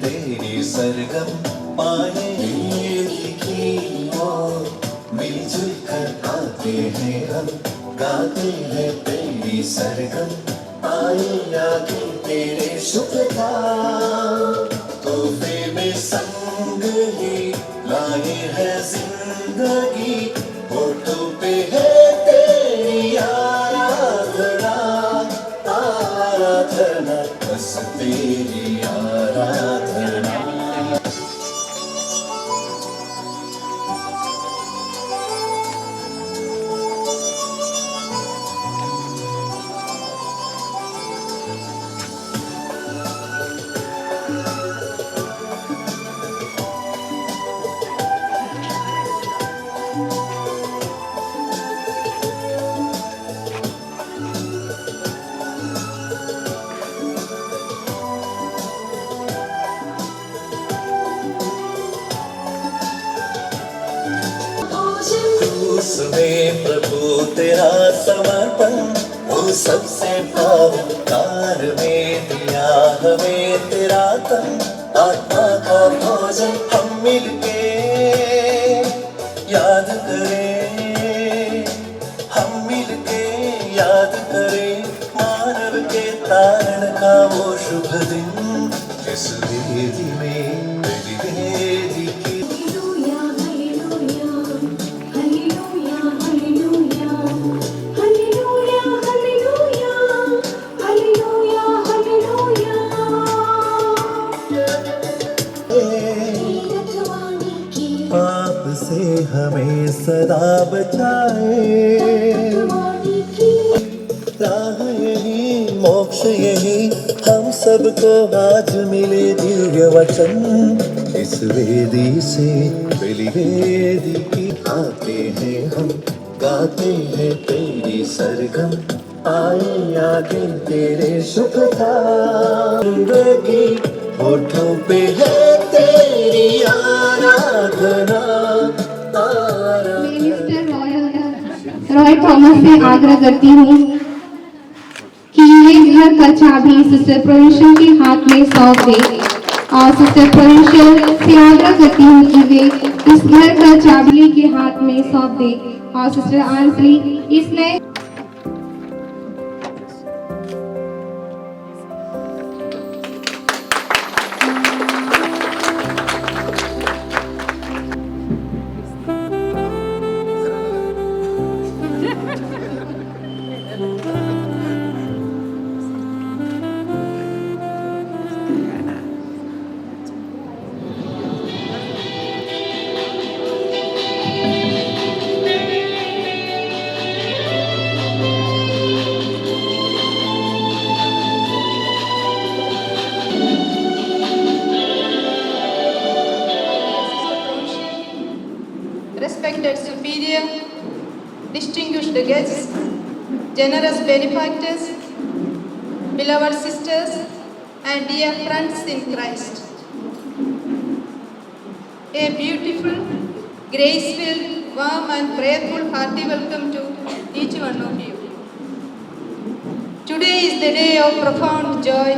तेरी सरगम पाए लिखी और मिलजुल कर आते हैं हम गाते हैं तेरी सरगम आए आगे तेरे शुभ था तोहफे में संग ही लाए है जिंदगी होठों पे है तेरी आराधना आराधना बस तेरी आराधना। उसमें प्रभु तेरा समर्पण वो सबसे पावनकार में दिया हमें तेरा तन आत्मा का भोजन हम मिलके याद करें हम मिलके याद करें मानव के तारण का वो शुभ दिन जिस वेदी में वेदी की पाप से हमें सदा बचाए राह यही मोक्ष यही हम सबको आज मिले दिव्य वचन इस वेदी से मिली वेदी की आते हैं हम गाते हैं तेरी सरगम आए आगे तेरे शुभ था जिंदगी होठों पे है तेरी आराधना मिनिस्टर रॉय थॉमस से आग्रह करती हूँ कि ये घर का चाबी सिस्टर प्रोविंशियल के हाथ में सौंप दे और सिस्टर प्रोविंशियल से आग्रह करती हूँ कि वे इस घर का चाबी के हाथ में सौंप दे और सिस्टर आंसली इस नए respected superior, distinguished guests, generous benefactors, beloved sisters, and dear friends in Christ. A beautiful, grace-filled, warm and prayerful hearty welcome to each one of you. Today is the day of profound joy,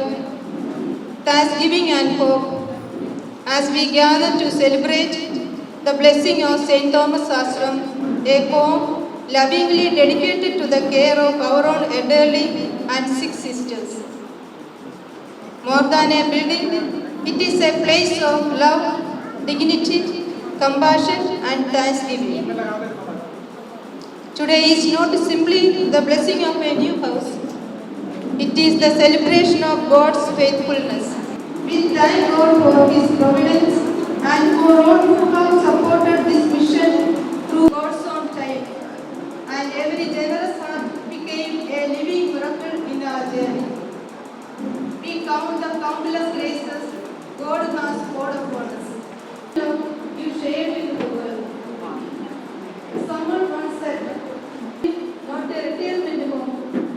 thanksgiving and hope as we gather to celebrate the blessing of St. Thomas Ashram, a home lovingly dedicated to the care of our own elderly and sick sisters. More than a building, it is a place of love, dignity, compassion and thanksgiving. Today is not simply the blessing of a new house. It is the celebration of God's faithfulness. We thank God for His providence and for all who have supported this mission through God's own time. And every generous heart became a living miracle in our journey. We count the countless graces God has poured upon us. You shared with the world. Someone once said, not a retirement home.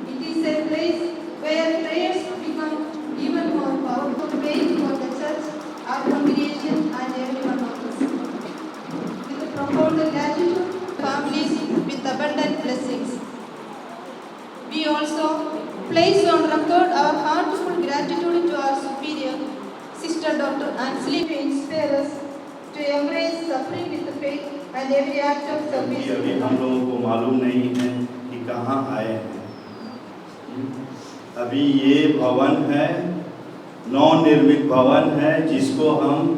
It is a place where prayers become even more powerful, praying for the church, our congregation, and everyone of us. With profound gratitude, families with abundant blessings. We also place on record our heartfelt gratitude to our superior, Sister Sister Dr. Ansley to inspire us to embrace suffering with faith and every act of service. अभी हम लोगों को मालूम नहीं है कि कहाँ आए हैं। अभी ये भवन है, नवनिर्मित भवन है, जिसको हम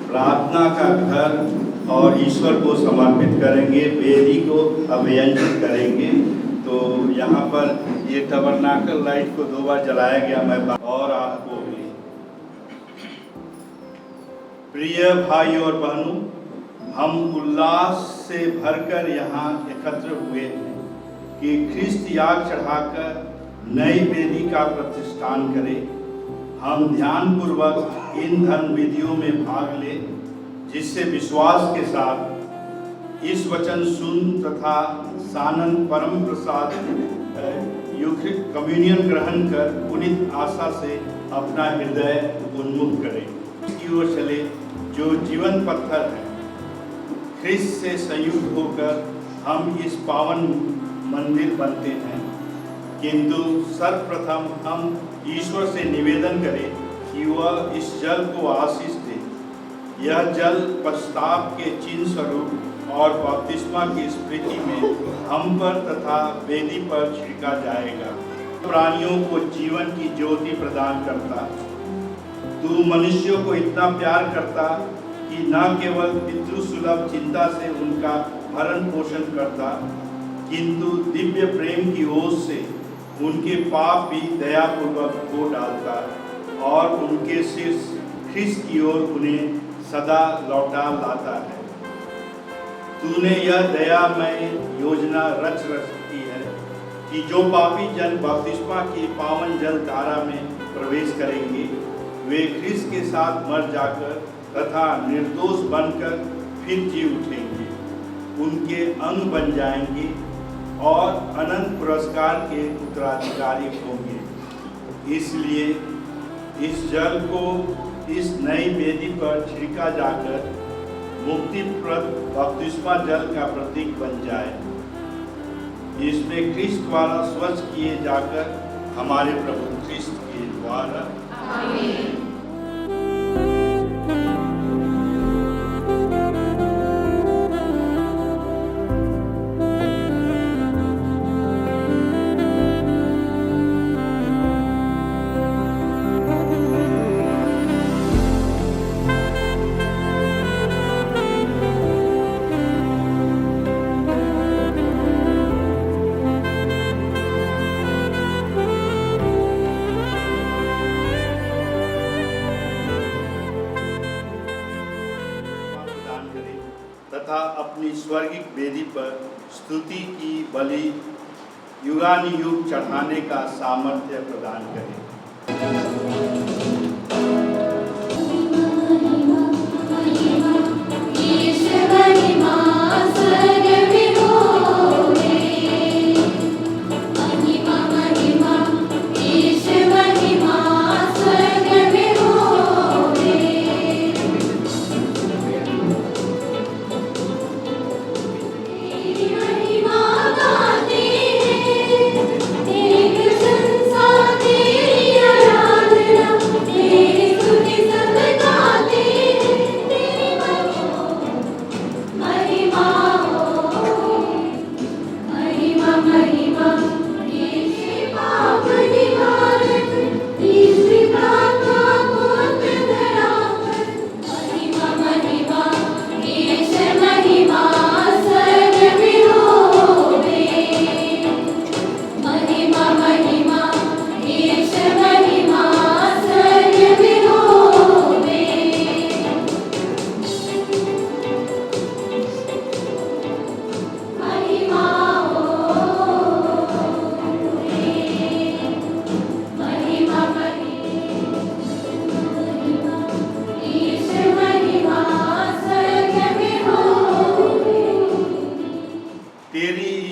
प्रार्थना का घर और ईश्वर को समर्पित करेंगे, वेदी को अभियंत्रित करेंगे। तो यहाँ पर ये टबरनाकल लाइट को 2 बार जलाया गया, मैं और आपको भी। प्रिय भाई और बहनों, हम उल्लास से भरकर यहाँ एकत्र हुए हैं कि ख्रिस्त याग चढ़ाकर नई वेदी का प्रतिष्ठान करें। हम ध्यानपूर्वक इन धर्म विधियों में भाग लें, जिससे विश्वास के साथ इस वचन सुन तथा सानंद परम प्रसाद यूखरिस्ट कम्युनियन ग्रहण कर पुनित आशा से अपना हृदय उन्मुख करें। की ओर चले जो जीवन पत्थर है, ख्रिस्त से संयुक्त होकर हम इस पावन मंदिर बनते हैं। किंतु सर्वप्रथम हम ईश्वर से निवेदन करें कि वह इस जल को आशीष दे। यह जल पश्चाताप के चिन्ह स्वरूप और बपतिस्मा की स्मृति में हम पर तथा वेदी पर छिड़का जाएगा। प्राणियों को जीवन की ज्योति प्रदान करता, तू मनुष्यों को इतना प्यार करता कि न केवल पितृसुलभ चिंता से उनका भरण पोषण करता, किंतु दिव्य प्रेम की ओर से उनके पाप भी दयापूर्वक धो डालता और उनके शीर्ष ख्रिस्त की ओर उन्हें सदा लौटा लाता है। तूने यह दयामय योजना रच रखी है कि जो पापी जन बपतिस्मा की पावन जल धारा में प्रवेश करेंगे, वे ख्रिस्त के साथ मर जाकर तथा निर्दोष बनकर फिर जी उठेंगे, उनके अंग बन जाएंगे और अनंत पुरस्कार के उत्तराधिकारी होंगे। इसलिए इस जल को इस नई वेदी पर छिड़का जाकर मुक्तिप्रद बपतिस्मा जल का प्रतीक बन जाए। इसमें ख्रिस्त द्वारा स्वच्छ किए जाकर हमारे प्रभु ख्रिस्त के द्वारा आमीन। तथा अपनी स्वर्गिक वेदी पर स्तुति की बलि युगानुयुग चढ़ाने का सामर्थ्य प्रदान करें।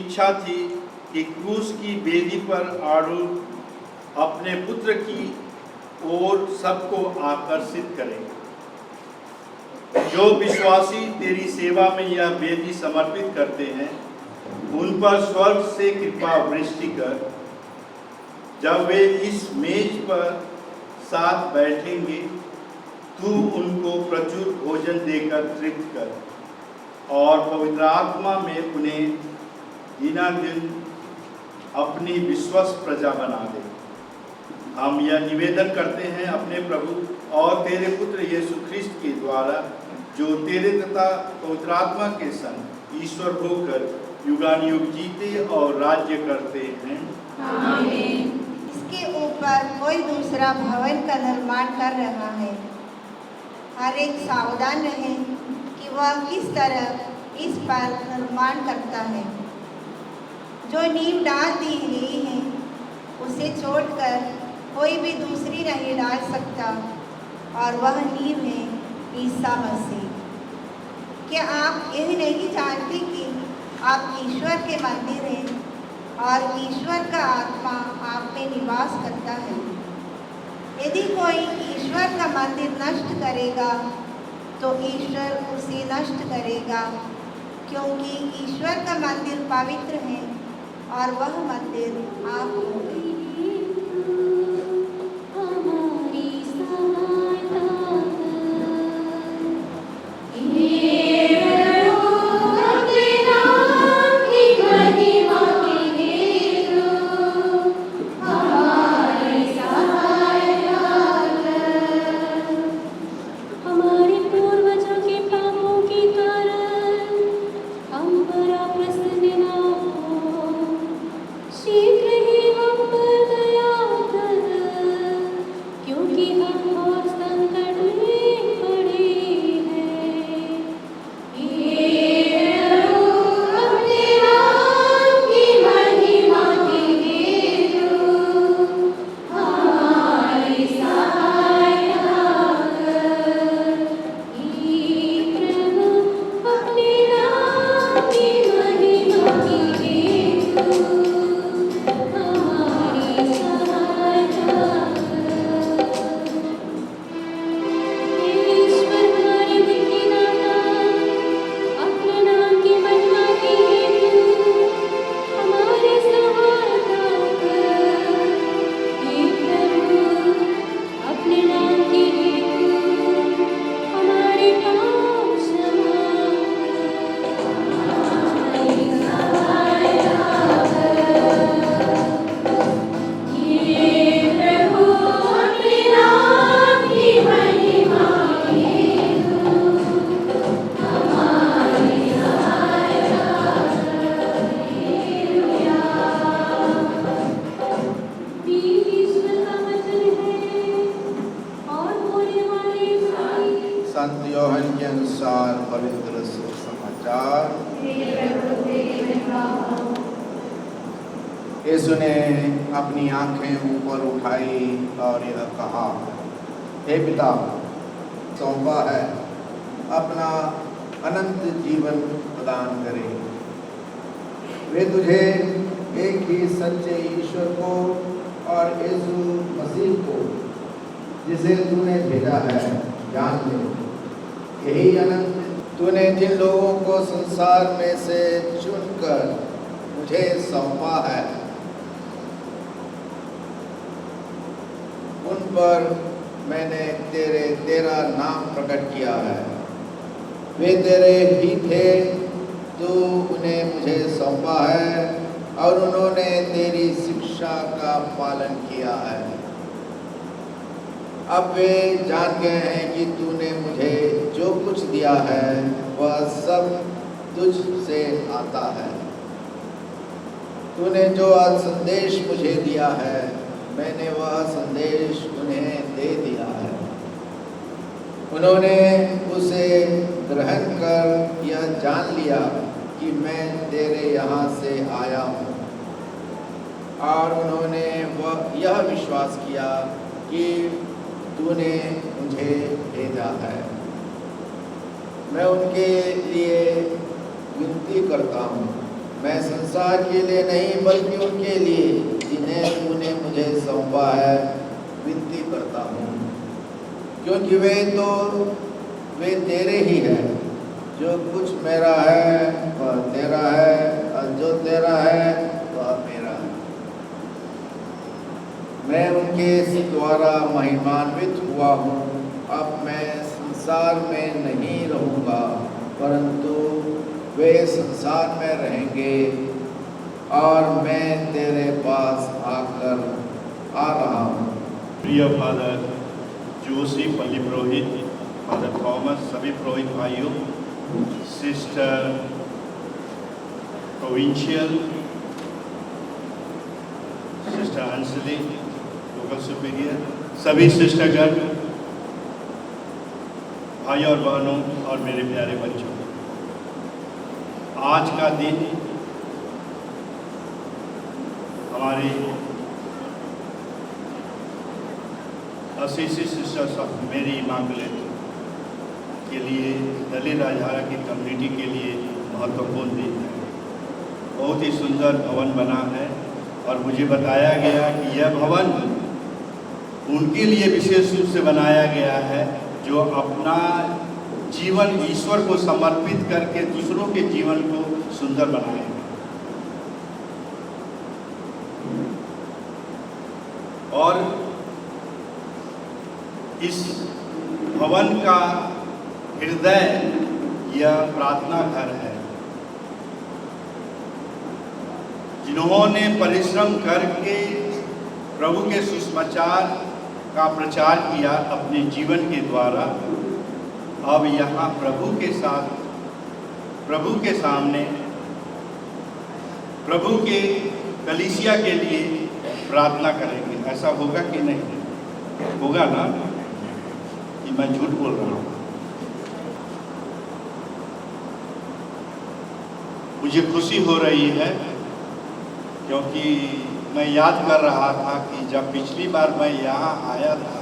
इच्छा थी कि क्रूस की वेदी पर आरूढ़ अपने पुत्र की ओर सबको आकर्षित करें। जो विश्वासी तेरी सेवा में यह वेदी समर्पित करते हैं, उन पर स्वर्ग से कृपा वृष्टि कर। जब वे इस मेज पर साथ बैठेंगे, तू उनको प्रचुर भोजन देकर तृप्त कर और पवित्र आत्मा में उन्हें दिनादिन अपनी विश्वस्त प्रजा बना दे। हम यह निवेदन करते हैं अपने प्रभु और तेरे पुत्र यीशु ख्रिस्त के द्वारा, जो तेरे तथा पवित्र आत्मा के संग ईश्वर होकर युगानुयुग जीते और राज्य करते हैं। आमीन। इसके ऊपर कोई दूसरा भवन का निर्माण कर रहा है। हर एक सावधान रहे कि वह किस तरह इस पर निर्माण करता है। जो नींव डाल दी गई है उसे छोड़कर कोई भी दूसरी नहीं डाल सकता, और वह नींव है ईसा मसीह। क्या आप यह नहीं जानते कि आप ईश्वर के मंदिर हैं और ईश्वर का आत्मा आप में निवास करता है? यदि कोई ईश्वर का मंदिर नष्ट करेगा तो ईश्वर उसे नष्ट करेगा, क्योंकि ईश्वर का मंदिर पवित्र है और वह मंदिर आप होंगे। संत यूहन्ना के अनुसार पवित्र सुसमाचार। यीशु ने अपनी आंखें ऊपर उठाई और यह कहा, हे पिता, सौंपा है, अपना अनंत जीवन प्रदान करे। वे तुझे एक ही सच्चे ईश्वर को और यीशु मसीह को, जिसे तूने भेजा है, जान ले। यही अनंत तूने जिन लोगों को संसार में से चुनकर मुझे सौंपा है, उन पर मैंने तेरा नाम प्रकट किया है। वे तेरे ही थे, तू उन्हें मुझे सौंपा है और उन्होंने तेरी शिक्षा का पालन किया है। अब वे जान गए हैं कि तूने मुझे जो कुछ दिया है वह सब तुझ से आता है। तूने जो आज संदेश मुझे दिया है, मैंने वह संदेश उन्हें दे दिया है। उन्होंने उसे ग्रहण कर यह जान लिया कि मैं तेरे यहाँ से आया हूँ, और उन्होंने यह विश्वास किया कि तूने मुझे भेजा है। मैं उनके लिए विनती करता हूँ, मैं संसार के लिए नहीं बल्कि उनके लिए जिन्हें तूने मुझे सौंपा है विनती करता हूँ, क्योंकि वे तेरे ही हैं। जो कुछ मेरा है वह तेरा है, और जो तेरा है वह मेरा है। मैं उनके द्वारा महिमान्वित हुआ हूँ। अब मैं संसार में नहीं रहूँगा, परंतु वे संसार में रहेंगे, और मैं तेरे पास आ रहा हूँ। प्रिय फादर जोशी पल्ली पुरोहित, फादर थॉमस, सभी पुरोहित भाइयों, sister provincial, sister Anjali local superior, सभी सिस्टरगण, भाई और बहनों और मेरे प्यारे बच्चों, आज का दिन हमारे असीसी सिस्टर्स ऑफ मेरी इमाकुलेट के लिए, दलित राजहारा की कम्युनिटी के लिए महत्वपूर्ण दिन है। बहुत ही सुंदर भवन बना है और मुझे बताया गया कि यह भवन उनके लिए विशेष रूप से बनाया गया है जो अपना जीवन ईश्वर को समर्पित करके दूसरों के जीवन को सुंदर बनाएंगे। और इस भवन का हृदय यह प्रार्थना घर है। जिन्होंने परिश्रम करके प्रभु के सुसमाचार का प्रचार किया अपने जीवन के द्वारा, अब यहाँ प्रभु के साथ, प्रभु के सामने, प्रभु के कलीसिया के लिए प्रार्थना करेंगे। ऐसा होगा कि नहीं? होगा ना? कि मैं झूठ बोल रहा हूँ? मुझे खुशी हो रही है क्योंकि मैं याद कर रहा था कि जब पिछली बार मैं यहाँ आया था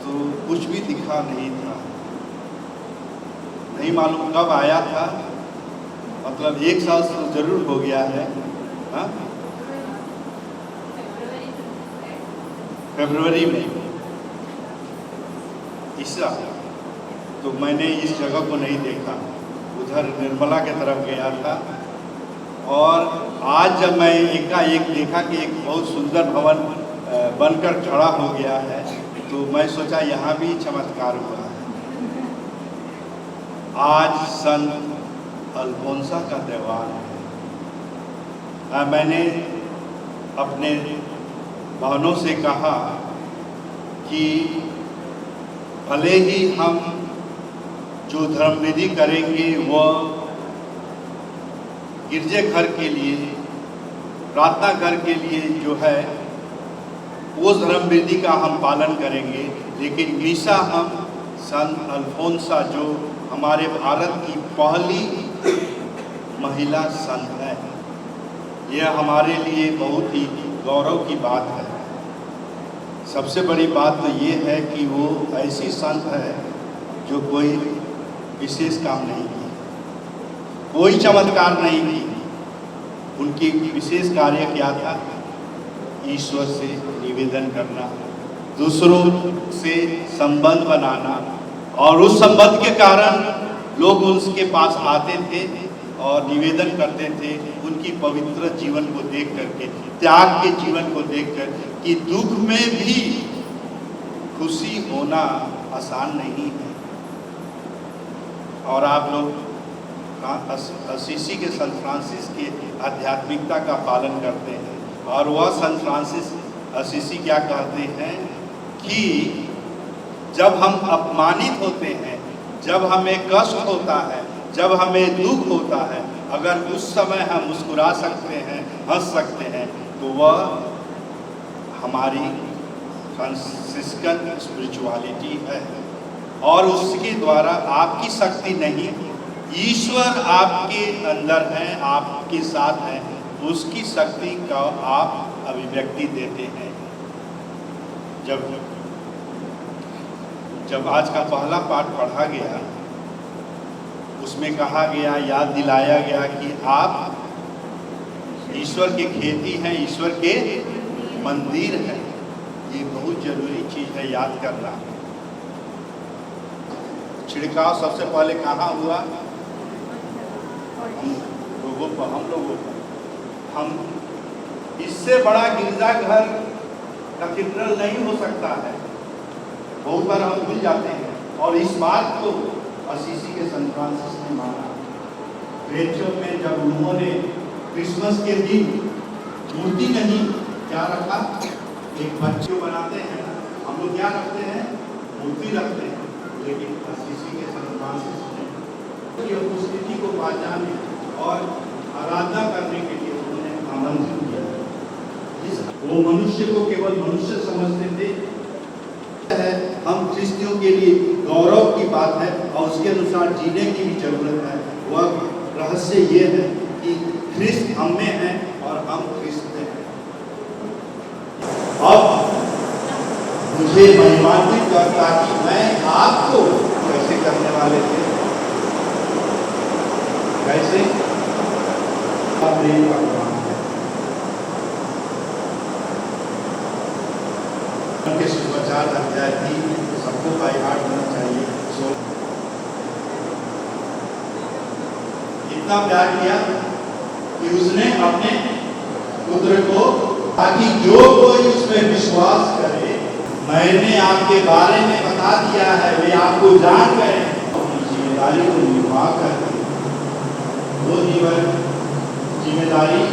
तो कुछ भी दिखा नहीं था। नहीं मालूम कब आया था, मतलब 1 साल तो जरूर हो गया है। हाँ, फरवरी में इस साल तो मैंने इस जगह को नहीं देखा, उधर निर्मला के तरफ गया था। और आज जब मैं एकाएक देखा कि एक बहुत सुंदर भवन बनकर खड़ा हो गया है तो मैं सोचा यहाँ भी चमत्कार हुआ है। आज संत अल्फोंसा का त्यौहार है। मैंने अपने बहनों से कहा कि भले ही हम जो धर्म विधि करेंगे वह गिरजे घर के लिए, प्रार्थना घर के लिए जो है वो धर्म विधि का हम पालन करेंगे, लेकिन मीसा हम संत अल्फोंसा जो हमारे भारत की पहली महिला संत है, यह हमारे लिए बहुत ही गौरव की बात है। सबसे बड़ी बात तो ये है कि वो ऐसी संत है जो कोई विशेष काम नहीं की, कोई चमत्कार नहीं की। उनकी विशेष कार्य क्या था? ईश्वर से निवेदन करना, दूसरों से संबंध बनाना, और उस संबंध के कारण लोग उसके पास आते थे और निवेदन करते थे उनकी पवित्र जीवन को देख करके, त्याग के जीवन को देखकर कि दुख में भी खुशी होना आसान नहीं है। और आप लोग असीसी के संत फ्रांसिस के आध्यात्मिकता का पालन करते हैं, और वह संत फ्रांसिस असीसी क्या कहते हैं कि जब हम अपमानित होते हैं, जब हमें कष्ट होता है, जब हमें दुख होता है, अगर उस समय हम मुस्कुरा सकते हैं, हंस सकते हैं, तो वह हमारी फ्रांसिस्कन स्पिरिचुअलिटी है। और उसके द्वारा आपकी शक्ति नहीं, ईश्वर आपके अंदर है, आपके साथ है, उसकी शक्ति का आप अभिव्यक्ति देते हैं। जब आज का पहला पाठ पढ़ा गया, उसमें कहा गया, याद दिलाया गया कि आप ईश्वर की खेती हैं, ईश्वर के मंदिर हैं। ये बहुत जरूरी चीज़ है याद करना। छिड़काव सबसे पहले कहाँ हुआ? हम लोगों पर। हम इससे बड़ा गिरजाघर कैथेड्रल नहीं हो सकता है। बहुत बार हम भूल जाते हैं और इस बात को असीसी के संत फ्रांसिस ने माना। रेचल में जब उन्होंने क्रिसमस के दिन मूर्ति नहीं क्या रखा, एक बच्चे बनाते हैं, हम लोग क्या रखते हैं, मूर्ति रखते हैं, लेकिन असीसी के संत फ्रांसिस ने उपस्थिति को पहचाने और आराधना करने के लिए उन्होंने आमंत्रित किया। वो मनुष्य को केवल मनुष्य समझते थे। हम ख्रिस्तियों के लिए गौरव की बात है और उसके अनुसार जीने की भी जरूरत है। वह रहस्य ये है कि ख्रिस्त हम में है और हम ख्रिस्त में हैं। अब मुझे महिमान्वित करता कि मैं आपको कैसे करने वाले थे, कैसे प्रेम का काम है। उनके सुसमाचार अध्याय 3 सबको बाय हार्ट होना चाहिए। इतना प्यार किया कि उसने अपने पुत्र को, ताकि जो कोई उसमें विश्वास करे, मैंने आपके बारे में बता दिया है, वे आपको जान गए, अपनी जिम्मेदारी को निभा करके वो जीवन जिम्मेदारी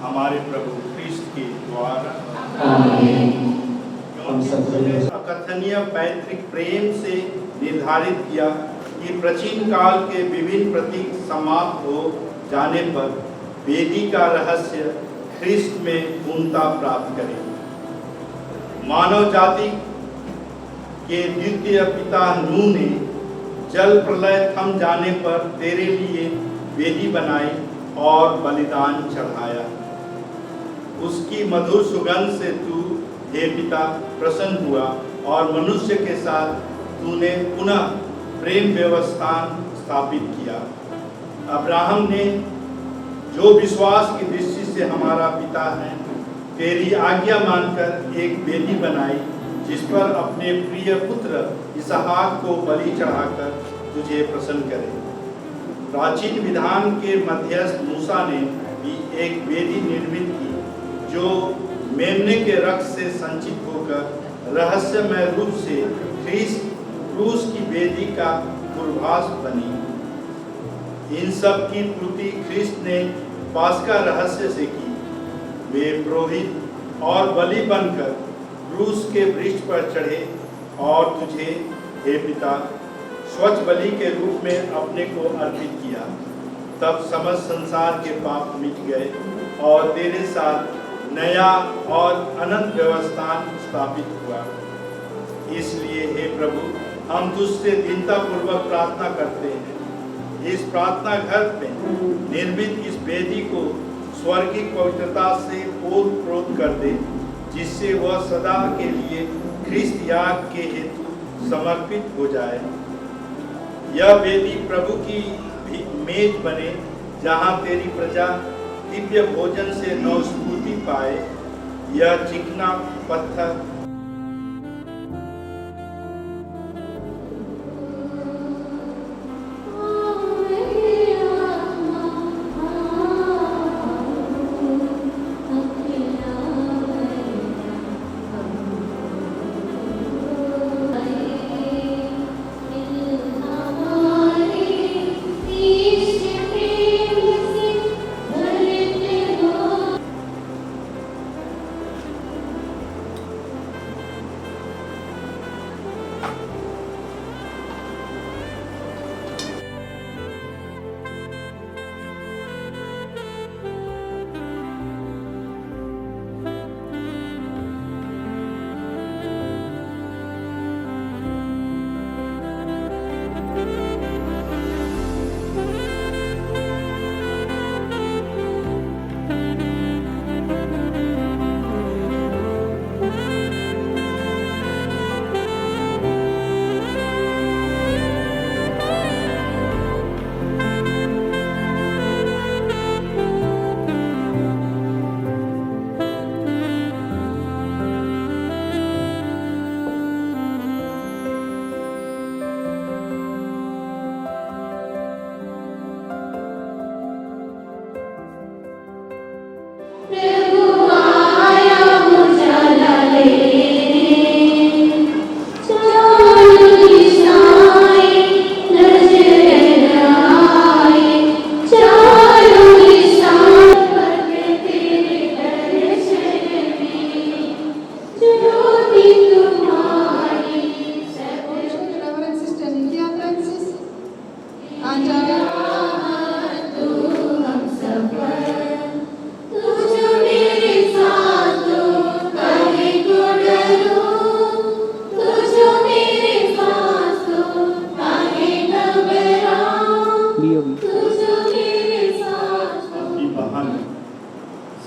हमारे प्रभु ख्रिस्त के द्वारा। अकथनीय पैतृक प्रेम से निर्धारित किया कि प्राचीन काल के विभिन्न प्रतीक समाप्त हो जाने पर वेदी का रहस्य ख्रिस्त में पूर्णता प्राप्त करे। मानव जाति के द्वितीय पिता नूह ने जल प्रलय थम जाने पर तेरे लिए वेदी बनाई और बलिदान चढ़ाया। उसकी मधुर सुगंध से तू हे पिता प्रसन्न हुआ और मनुष्य के साथ तूने पुनः प्रेम व्यवस्था स्थापित किया। अब्राहम ने जो विश्वास की दृष्टि से हमारा पिता है, तेरी आज्ञा मानकर एक वेदी बनाई जिस पर अपने प्रिय पुत्र इसहाक को बलि चढ़ाकर तुझे प्रसन्न करे। प्राचीन विधान के मध्यस्थ मूसा ने भी एक वेदी निर्मित की जो मेमने के रक्त से संचित होकर रहस्यमय रूप से क्रूस की वेदी का पूर्वाभास बनी। इन सब की पूर्ति ख्रीस्त ने पास्का रहस्य से की। वे पुरोहित और बलि बनकर क्रूस के वृक्ष पर चढ़े और तुझे हे पिता स्वच्छ बलि के रूप में अपने को अर्पित किया। तब समस्त संसार के पाप मिट गए और तेरे साथ नया और अनंत व्यवस्था स्थापित हुआ। इसलिए हे प्रभु, हम तुझसे दीनता पूर्वक प्रार्थना करते हैं। इस प्रार्थना घर में निर्मित इस वेदी को स्वर्गीय पवित्रता से ओतप्रोत कर दे, जिससे वह सदा के लिए ख्रिस्त याग के हेतु समर्पित हो जाए। यह वेदी प्रभु की मेज बने, जहाँ तेरी प्रजा दिव्य भोजन से नवस्फूर्ति पाए। यह चिकना पत्थर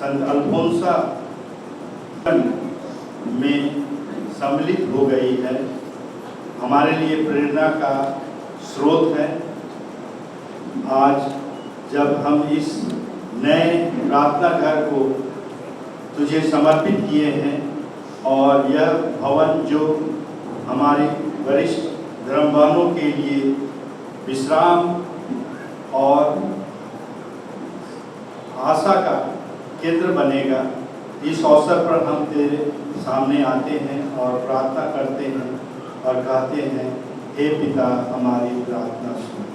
संत अल्फोंसा में सम्मिलित हो गई है, हमारे लिए प्रेरणा का स्रोत है। आज जब हम इस नए प्रार्थना घर को तुझे समर्पित किए हैं और यह भवन जो हमारे वरिष्ठ धर्मवानों के लिए विश्राम और आशा का केंद्र बनेगा, इस अवसर पर हम तेरे सामने आते हैं और प्रार्थना करते हैं और कहते हैं, हे पिता हमारी प्रार्थना सुन।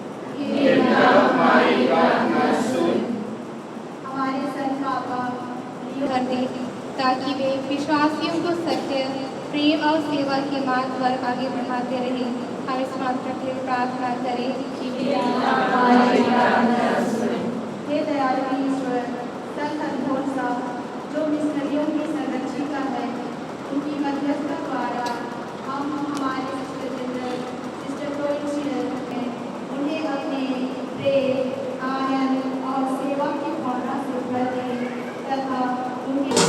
हमारे संतापा कर दे, ताकि वे विश्वासियों को सत्य, प्रेम और सेवा के मार्ग पर आगे बढ़ाते रहे। हम इस मात्र के लिए प्रार्थना करें कि हे दयालु ईश्वर, संत अल्फोंसा जो मिशनरियों की संरक्षिका है, उनकी मध्यस्थता द्वारा हम हमारे सिस्टर जनरल सिस्टर प्रोविंशियल हैं उन्हें अपने प्रेम आनंद और सेवा की भावना से भर दें तथा उनके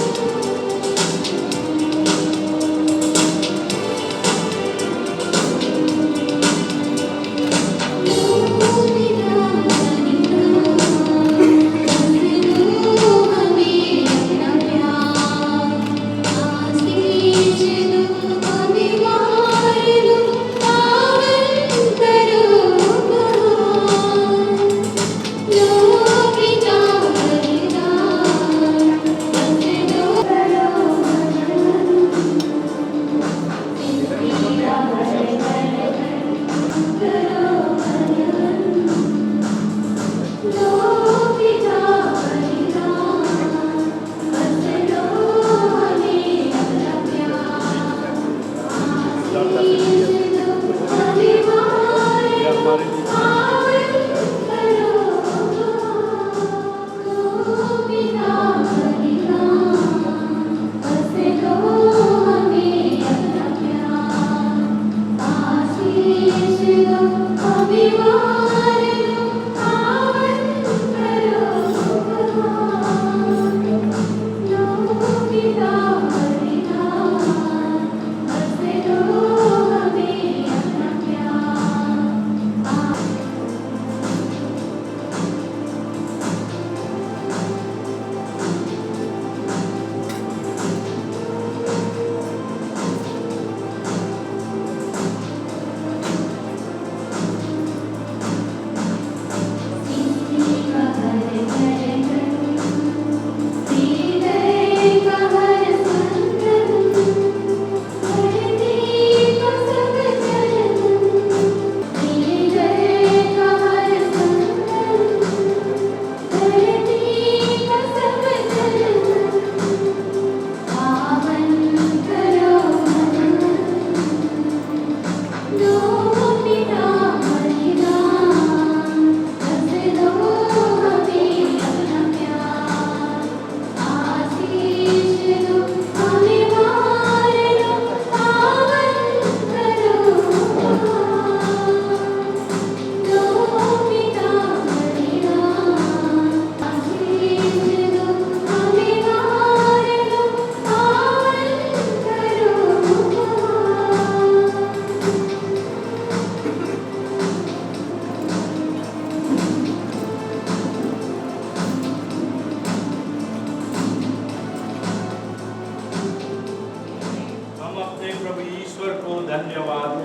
धन्यवाद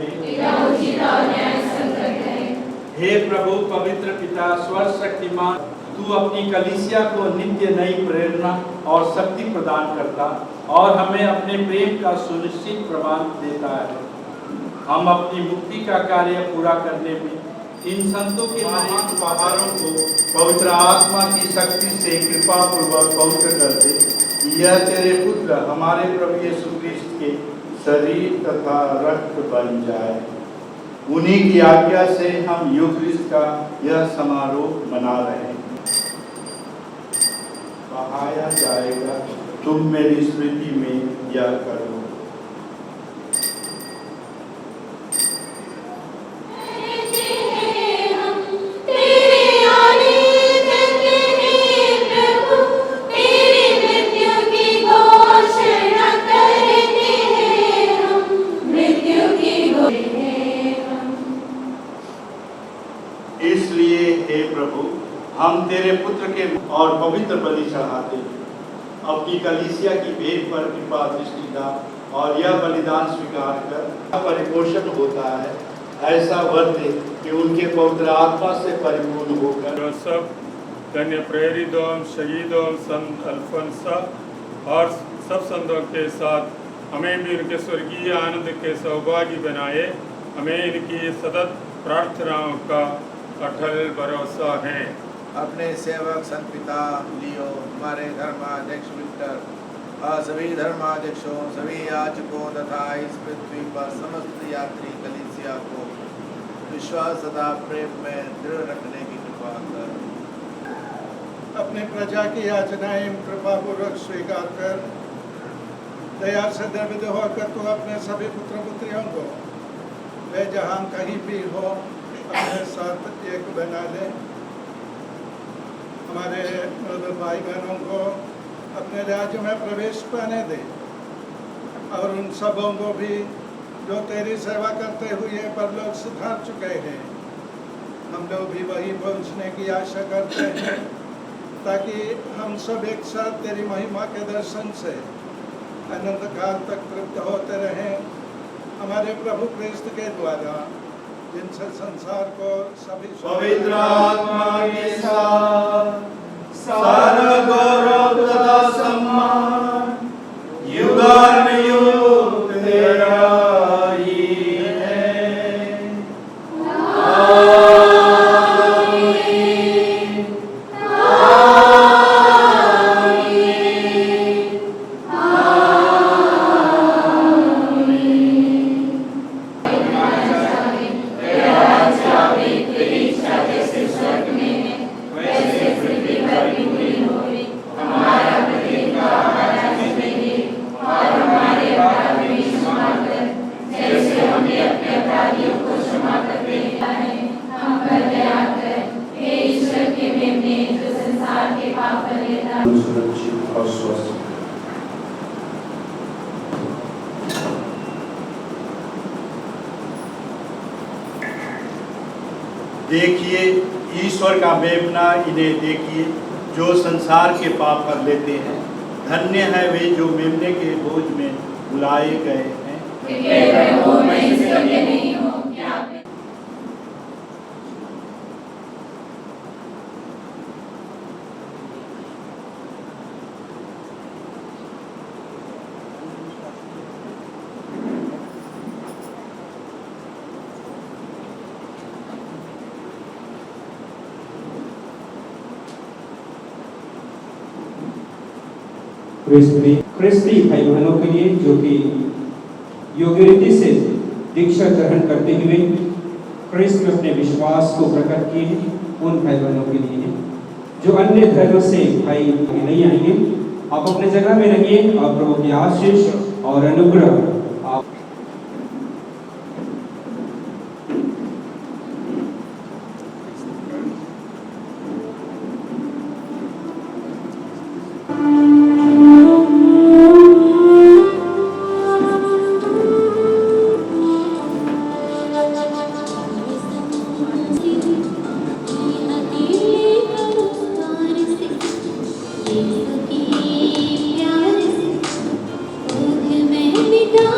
हे प्रभु पवित्र पिता स्वर शक्तिमान, तू अपनी कलीसिया को नित्य नई प्रेरणा और शक्ति प्रदान करता और हमें अपने प्रेम का सुनिश्चित प्रमाण देता है। हम अपनी मुक्ति का कार्य पूरा करने में इन संतों के महान उपहारों को पवित्र आत्मा की शक्ति से कृपा पूर्वक पवित्र कर दे। यह तेरे पुत्र हमारे प्रभु यीशु क्रिस्त के शरीर तथा रक्त बन जाए। उन्हीं की आज्ञा से हम यूक्रिस्ट का यह समारोह मना रहे हैं। बहाया जाएगा, तुम मेरी स्मृति में यह करो। इसलिए हे प्रभु, हम तेरे पुत्र के और पवित्र बलि चढ़ाते अपनी कलीसिया की भेंट पर कृपा दृष्टि डाल और यह बलिदान स्वीकार कर परिपोषण होता है, ऐसा वर दे कि उनके पवित्र आत्मा से परिपूर्ण होकर सब धन्य प्रेरितों, शहीदों, संत अल्फोंसा और सब संतों के साथ हमें भी उनके स्वर्गीय आनंद के सौभाग्य बनाए। हमें इनकी सतत प्रार्थनाओं का अटल भरोसा है। अपने सेवक संत पिता लियो, हमारे धर्माध्यक्ष विक्टर और सभी धर्माध्यक्षों, सभी याजकों तथा इस पृथ्वी पर समस्त यात्री कलीसिया को विश्वास तथा प्रेम में दृढ़ रखने की कृपा कर। अपने प्रजा की याचनाएं कृपा पूर्वक स्वीकार कर दया से निर्मित होकर तू अपने सभी पुत्र पुत्रियों को वे जहाँ कहीं भी हो अपने साथ एक बना ले। हमारे भाई बहनों को अपने राज्य में प्रवेश पाने दे और उन सबों को भी जो तेरी सेवा करते हुए परलोक सुधार चुके हैं, हम लोग भी वही पहुँचने की आशा करते हैं, ताकि हम सब एक साथ तेरी महिमा के दर्शन से अनंत काल तक तृप्त होते रहें। हमारे प्रभु क्रिस्त के द्वारा, जिनसे संसार को सभी पवित्र आत्मा के साथ सारा गौरव तथा सम्मान युगानुयुग तेरा ही है। सुरक्षित और स्वस्थ। देखिए ईश्वर का मेमना, इन्हें देखिए जो संसार के पाप कर लेते हैं। धन्य है वे जो मेमने के बोझ में बुलाए गए हैं। ख्रिस्ती भाई बहनों के लिए जो कि योग्य रीति से दीक्षा ग्रहण करते हुए ख्रिस्त में अपने विश्वास को प्रकट किए हैं, उन भाई बहनों के लिए है। जो अन्य धर्म से भाई नहीं आएंगे, आप अपने जगह में रहिए और प्रभु की आशीष और अनुग्रह आप में मिटा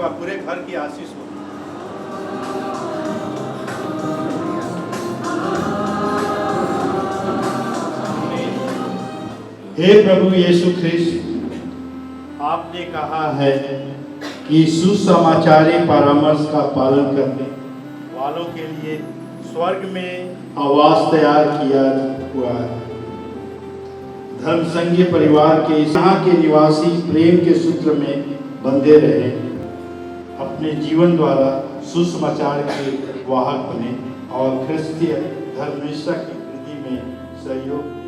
व पूरे घर की आशीष हो। हे प्रभु यीशु ख्रिस्त, आपने कहा है कि सुसमाचारी परामर्श का पालन करने वालों के लिए स्वर्ग में आवास तैयार किया हुआ है। धर्मसंघीय परिवार के यहाँ के निवासी प्रेम के सूत्र में बंधे रहे, अपने जीवन द्वारा सुसमाचार के वाहक बने और क्रिस्तीय धर्मनिष्ठा की वृद्धि में सहयोग दें।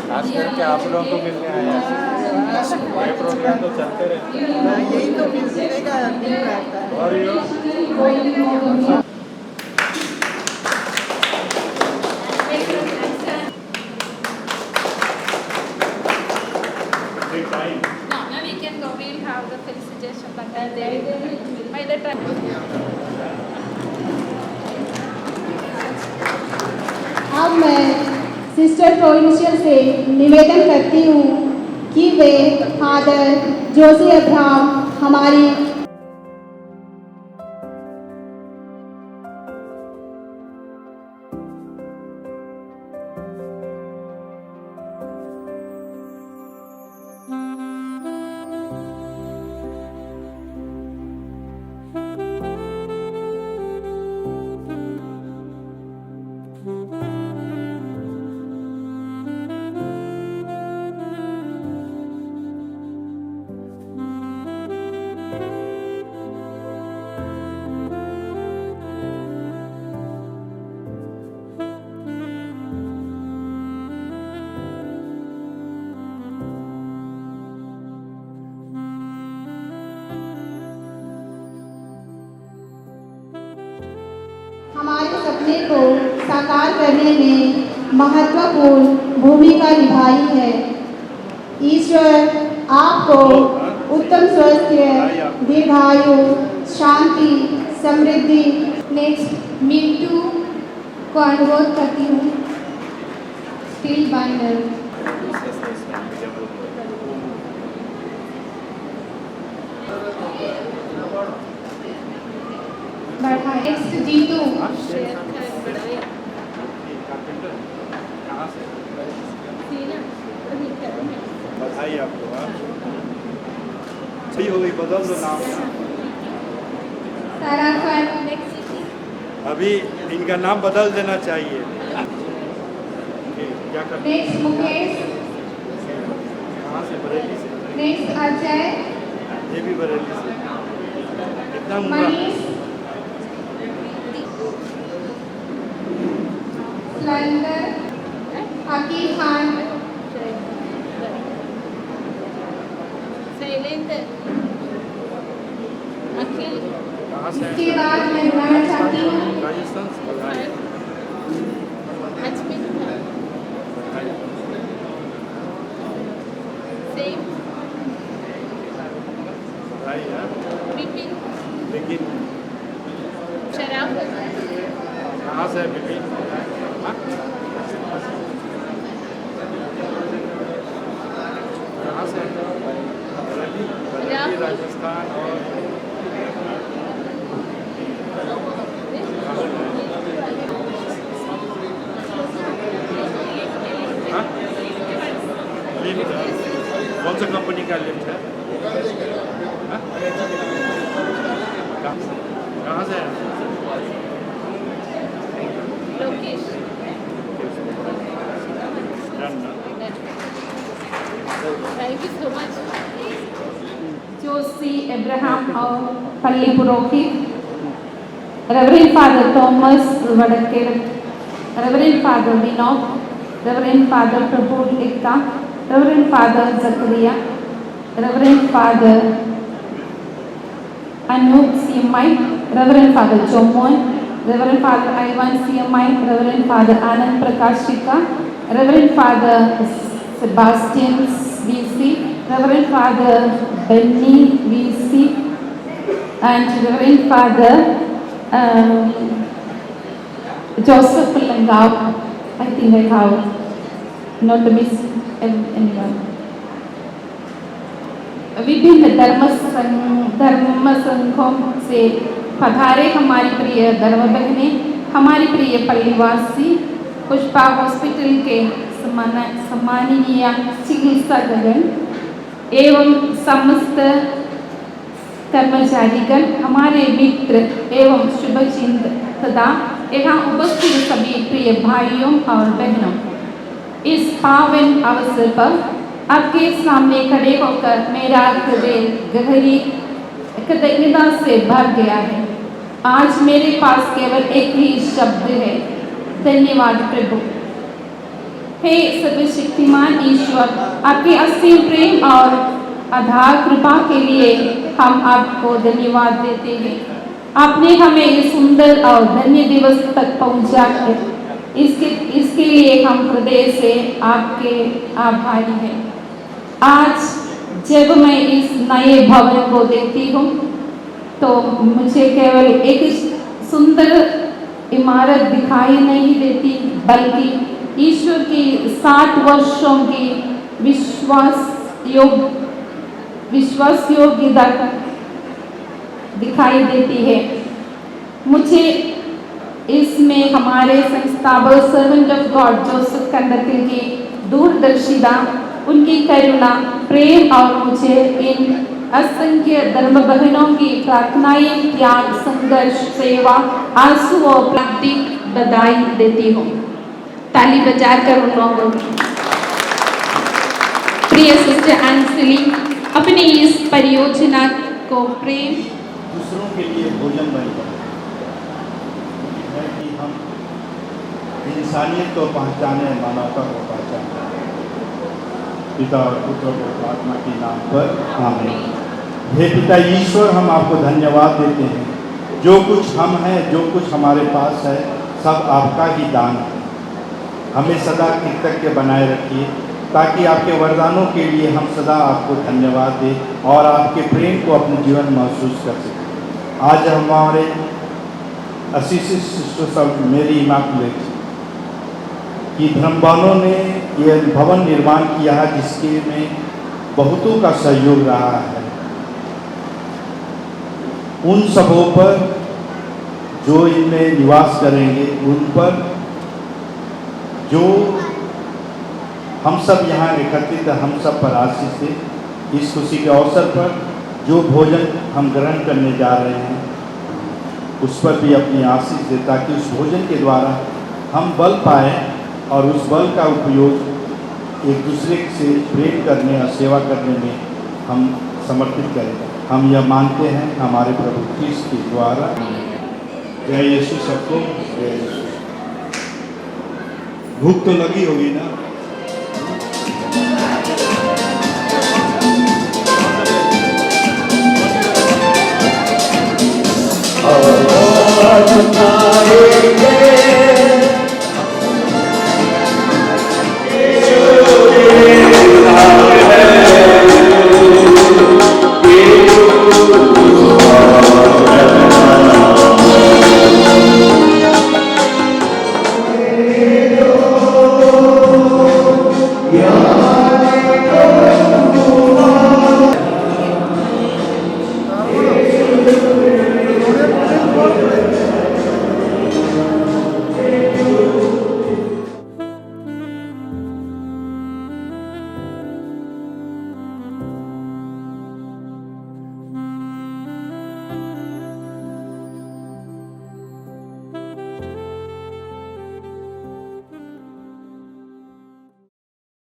खास करके आप लोगों को मिलने आया है। ये प्रोग्राम तो चलते रहते हैं, यही तो मिलने का दिन रहता है। और अब मैं सिस्टर प्रोविंशियल से निवेदन करती हूँ कि वे फादर जोशी अब्राहम हमारी हमारे सपने को साकार करने में महत्वपूर्ण भूमिका निभाई है। ईश्वर आपको उत्तम स्वास्थ्य, दीर्घायु, शांति, समृद्धि। नेक्स्ट मिंटू को अनुरोध करती हूँ, स्टील बाइंडर। नेक्स्ट जीतू। बधाई आपको। सही हो गई, बदल दो नाम। अभी इनका नाम बदल देना चाहिए। क्या कर? नेक्स्ट मुकेश। कहाँ से? बरेली से। नेक्स्ट अजय। ये भी बरेली से। कितना मनीष। सुरेंद्र, हकीम खान, शैलेंद्र, अखिल। इसके बाद मैं बुलाना चाहती हूँ राजस्थान से। अजमेर, सेम, विपिन, लेकिन शराफत। कहाँ से है विपिन? कहाँ से? राजस्थान। और कौन सा कंपनी का लिफ्ट है? कहाँ से है? Lokesh. Thank you so much. Joshi Abraham और पल्ली पुरोहित। Reverend Father Thomas Vadakir, Reverend Father Vinod, Reverend Father Prabhu Ekka, Reverend Father Zakaria, Reverend Father Anup CMI, Reverend Father Jomon, Reverend Father Ivan CMI, Reverend Father Anand Prakashika, Reverend Father Sebastian VC, Reverend Father Benny VC, and Reverend Father Joseph Langau. I think I have not missed anyone. विभिन्न धर्म संघों से पधारे हमारी प्रिय धर्म बहनें, हमारी प्रिय पल्लीवासी, पुष्पा हॉस्पिटल के सम्माननीय चिकित्सकगण एवं समस्त कर्मचारीगण, हमारे मित्र एवं शुभचिंतक तथा यहाँ उपस्थित सभी प्रिय भाइयों और बहनों, इस पावन अवसर पर आपके सामने खड़े होकर मेरा हृदय गहरी कृतज्ञता से भर गया है। आज मेरे पास केवल एक ही शब्द है, धन्यवाद प्रभु। हे सर्वशक्तिमान ईश्वर, आपके असीम प्रेम और अथाह कृपा के लिए हम आपको धन्यवाद देते हैं। आपने हमें इस सुंदर और धन्य दिवस तक पहुंचा है, इसके लिए हम हृदय से आपके आभारी हैं। आज जब मैं इस नए भवन को देखती हूँ तो मुझे केवल एक सुंदर इमारत दिखाई नहीं देती, बल्कि ईश्वर की 60 वर्षों की विश्वास योग्यता दिखाई देती है। मुझे इसमें हमारे संस्थापक सर्वेंट ऑफ गॉड जोसेफ कंडरकिल की दूरदर्शिता, उनकी करुणा, प्रेम और मुझे इन असंख्य धर्म बहनों की प्रार्थनाएं, त्याग, संघर्ष, सेवा, आंसू और उपलब्धि बधाई देती हूँ। ताली बजाकर उन लोगों की। प्रिय सिस्टर अंजलि अपनी इस परियोजना को प्रेम दूसरों के लिए भोजन बनकर है कि हम इंसानियत को पहचाने, मानवता को पहचाने। पिता और पुत्र और आत्मा के नाम पर आमीन। हे पिता ईश्वर, हम आपको धन्यवाद देते हैं। जो कुछ हम हैं, जो कुछ हमारे पास है, सब आपका ही दान है। हमें सदा कृतज्ञ बनाए रखिए ताकि आपके वरदानों के लिए हम सदा आपको धन्यवाद दें और आपके प्रेम को अपने जीवन में महसूस कर सकें। आज हमारे असीसित सिस्टर सब मेरी इमाकुलेट की धर्मवानों ने यह भवन निर्माण किया है, जिसके में बहुतों का सहयोग रहा है। उन सबों पर जो इनमें निवास करेंगे, उन पर जो हम सब यहाँ एकत्रित, हम सब पर आशीष दे। इस खुशी के अवसर पर जो भोजन हम ग्रहण करने जा रहे हैं, उस पर भी अपनी आशीष दे, ताकि उस भोजन के द्वारा हम बल पाएँ और उस बल का उपयोग एक दूसरे से प्रेम करने और सेवा करने में हम समर्पित करें। हम यह मानते हैं हमारे प्रभु क्रिस्त के द्वारा। जय यीशु सबको, जय यीशु। भूख तो लगी होगी ना? आराधना